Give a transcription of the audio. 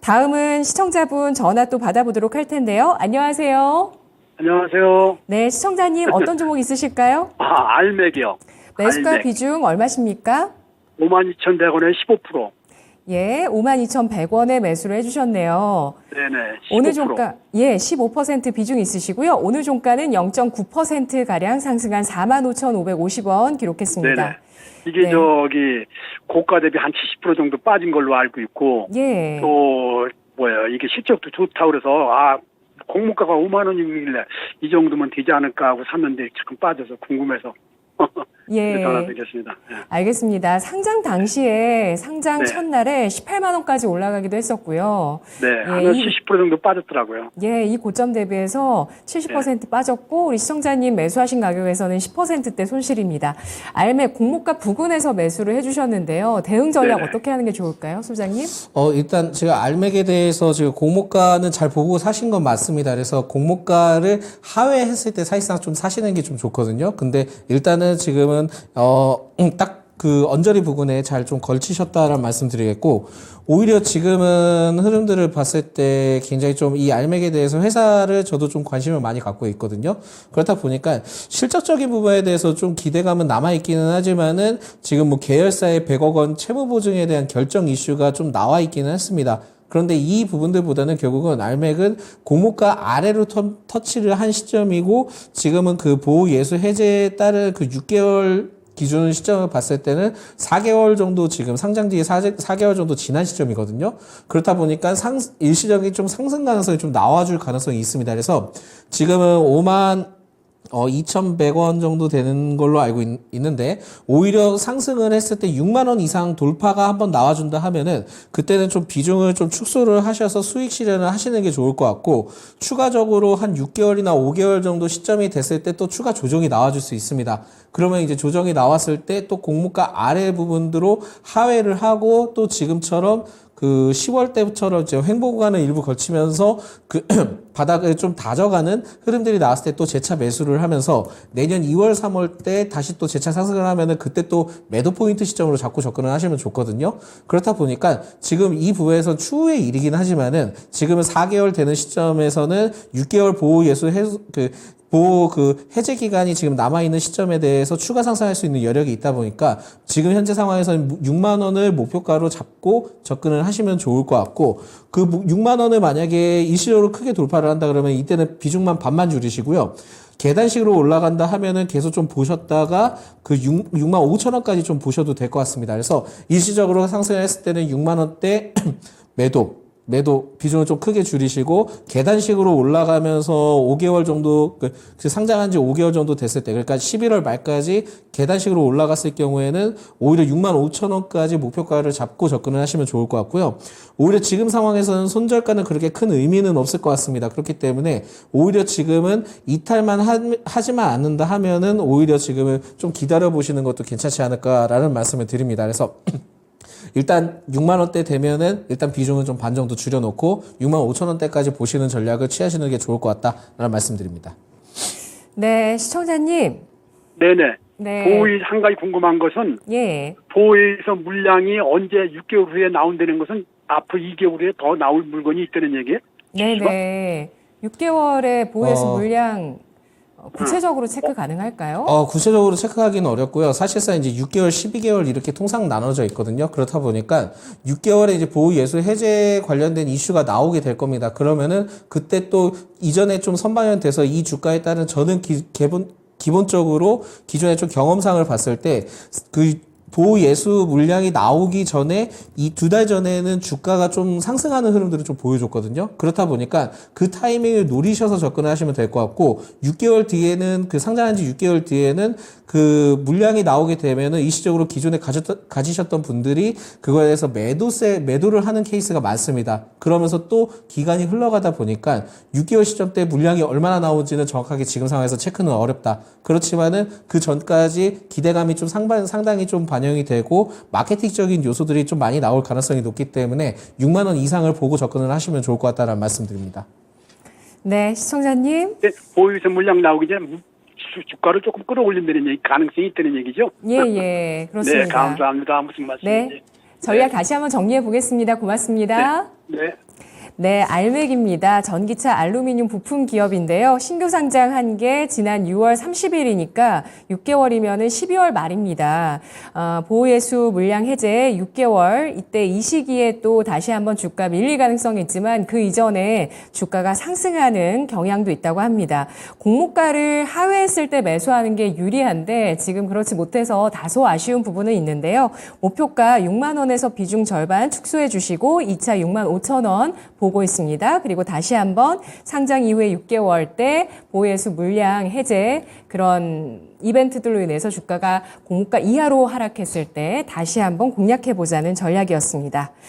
다음은 시청자분 전화 또 받아보도록 할 텐데요. 안녕하세요. 안녕하세요. 네, 시청자님 어떤 종목 있으실까요? 알맥이요. 매수가 알맥. 비중 얼마십니까? 52,100원에 15%. 예, 52,100원에 매수를 해주셨네요. 네네. 15%. 오늘 종가, 15% 비중 있으시고요. 오늘 종가는 0.9%가량 상승한 45,550원 기록했습니다. 네네. 이게 네. 고가 대비 한 70% 정도 빠진 걸로 알고 있고, 예. 또, 이게 실적도 좋다고 그래서, 공모가가 5만 원이길래 이 정도면 되지 않을까 하고 샀는데 조금 빠져서 궁금해서. 예. 전화드리겠습니다. 네. 알겠습니다. 상장 당시에 상장 네. 첫날에 18만 원까지 올라가기도 했었고요. 네. 예, 한 70% 정도 빠졌더라고요. 예, 이 고점 대비해서 70% 빠졌고 우리 시청자님 매수하신 가격에서는 10%대 손실입니다. 알맥 공모가 부근에서 매수를 해주셨는데요. 대응 전략 네네. 어떻게 하는 게 좋을까요, 소장님? 일단 제가 알맥에 대해서 지금 공모가는 잘 보고 사신 건 맞습니다. 그래서 공모가를 하회했을 때 사실상 좀 사시는 게 좀 좋거든요. 근데 일단은 지금은 딱 그 언저리 부근에 잘 좀 걸치셨다라는 말씀 드리겠고, 오히려 지금은 흐름들을 봤을 때 굉장히 좀 이 알맥에 대해서 회사를 저도 좀 관심을 많이 갖고 있거든요. 그렇다 보니까 실적적인 부분에 대해서 좀 기대감은 남아있기는 하지만은 지금 뭐 계열사의 100억 원 채무 보증에 대한 결정 이슈가 좀 나와 있기는 했습니다. 그런데 이 부분들보다는 결국은 알맥은 공모가 아래로 터치를 한 시점이고, 지금은 그 보호 예수 해제에 따른 그 6개월 기준 시점을 봤을 때는 4개월 정도 지금 상장 뒤에 4개월 정도 지난 시점이거든요. 그렇다 보니까 일시적인 좀 상승 가능성이 좀 나와줄 가능성이 있습니다. 그래서 지금은 2,100원 정도 되는 걸로 알고 있는데, 오히려 상승을 했을 때 6만 원 이상 돌파가 한번 나와준다 하면은 그때는 좀 비중을 좀 축소를 하셔서 수익 실현을 하시는 게 좋을 것 같고, 추가적으로 한 6개월이나 5개월 정도 시점이 됐을 때 또 추가 조정이 나와줄 수 있습니다. 그러면 이제 조정이 나왔을 때 또 공모가 아래 부분으로 하회를 하고, 또 지금처럼 그 10월 때처럼 이제 횡보 구간을 일부 걸치면서 그 바닥을 좀 다져가는 흐름들이 나왔을 때 또 재차 매수를 하면서 내년 2월, 3월 때 다시 또 재차 상승을 하면은 그때 또 매도 포인트 시점으로 잡고 접근을 하시면 좋거든요. 그렇다 보니까 지금 이 부분에서 추후의 일이긴 하지만은 지금은 4개월 되는 시점에서는 6개월 보호 예수 해제 기간이 지금 남아있는 시점에 대해서 추가 상승할 수 있는 여력이 있다 보니까 지금 현재 상황에서는 6만 원을 목표가로 잡고 접근을 하시면 좋을 것 같고, 그 6만 원을 만약에 일시적으로 크게 돌파를 한다 그러면 이때는 비중만 반만 줄이시고요. 계단식으로 올라간다 하면은 계속 좀 보셨다가 그 6만 5천 원까지 좀 보셔도 될 것 같습니다. 그래서 일시적으로 상승을 했을 때는 6만 원대 매도 비중을 좀 크게 줄이시고, 계단식으로 올라가면서 5개월 정도, 상장한 지 5개월 정도 됐을 때, 그러니까 11월 말까지 계단식으로 올라갔을 경우에는 오히려 6만 5천 원까지 목표가를 잡고 접근을 하시면 좋을 것 같고요. 오히려 지금 상황에서는 손절가는 그렇게 큰 의미는 없을 것 같습니다. 그렇기 때문에 오히려 지금은 이탈만 하지만 않는다 하면은 오히려 지금은 좀 기다려보시는 것도 괜찮지 않을까라는 말씀을 드립니다. 그래서 일단 6만 원대 되면은 일단 비중은 좀 반 정도 줄여놓고 6만 5천 원대까지 보시는 전략을 취하시는 게 좋을 것 같다라는 말씀드립니다. 네, 시청자님. 네네. 네. 보호에 한 가지 궁금한 것은, 예. 보호에서 물량이 언제 6개월 후에 나온다는 것은 앞으로 2개월 후에 더 나올 물건이 있다는 얘기예요? 네네. 6개월의 보호예수 물량 구체적으로 체크 가능할까요? 구체적으로 체크하기는 어렵고요. 사실상 이제 6개월, 12개월 이렇게 통상 나눠져 있거든요. 그렇다 보니까 6개월에 이제 보호 예수 해제 관련된 이슈가 나오게 될 겁니다. 그러면은 그때 또 이전에 좀 선반영돼서 이 주가에 따른 저는 기본적으로 기존에 좀 경험상을 봤을 때 그 보호 예수 물량이 나오기 전에 이 2달 전에는 주가가 좀 상승하는 흐름들을 좀 보여줬거든요. 그렇다 보니까 그 타이밍을 노리셔서 접근을 하시면 될 것 같고, 6개월 뒤에는 그 상장한 지 6개월 뒤에는 그 물량이 나오게 되면은 일시적으로 기존에 가지셨던 분들이 그거에 대해서 매도를 하는 케이스가 많습니다. 그러면서 또 기간이 흘러가다 보니까 6개월 시점 때 물량이 얼마나 나오는지는 정확하게 지금 상황에서 체크는 어렵다. 그렇지만은 그 전까지 기대감이 좀 상당히 좀 반영이 되고 마케팅적인 요소들이 좀 많이 나올 가능성이 높기 때문에 6만 원 이상을 보고 접근을 하시면 좋을 것 같다는 말씀드립니다. 네, 시청자님. 네, 보호에서 물량 나오기 전에 주가를 조금 끌어올린다는 가능성이 있다는 얘기죠? 예, 그렇습니다. 네, 감사합니다. 무슨 말씀인지. 네, 전략 다시 한번 정리해 보겠습니다. 고맙습니다. 네. 네, 알맥입니다. 전기차 알루미늄 부품 기업인데요. 신규 상장한 게 지난 6월 30일이니까 6개월이면 12월 말입니다. 보호예수 물량 해제 6개월, 이때 이 시기에 또 다시 한번 주가 밀릴 가능성이 있지만 그 이전에 주가가 상승하는 경향도 있다고 합니다. 공모가를 하회했을 때 매수하는 게 유리한데 지금 그렇지 못해서 다소 아쉬운 부분은 있는데요. 목표가 6만 원에서 비중 절반 축소해 주시고 2차 6만 5천 원 보고 있습니다. 그리고 다시 한번 상장 이후에 6개월 때 보호예수 물량 해제 그런 이벤트들로 인해서 주가가 공모가 이하로 하락했을 때 다시 한번 공략해 보자는 전략이었습니다.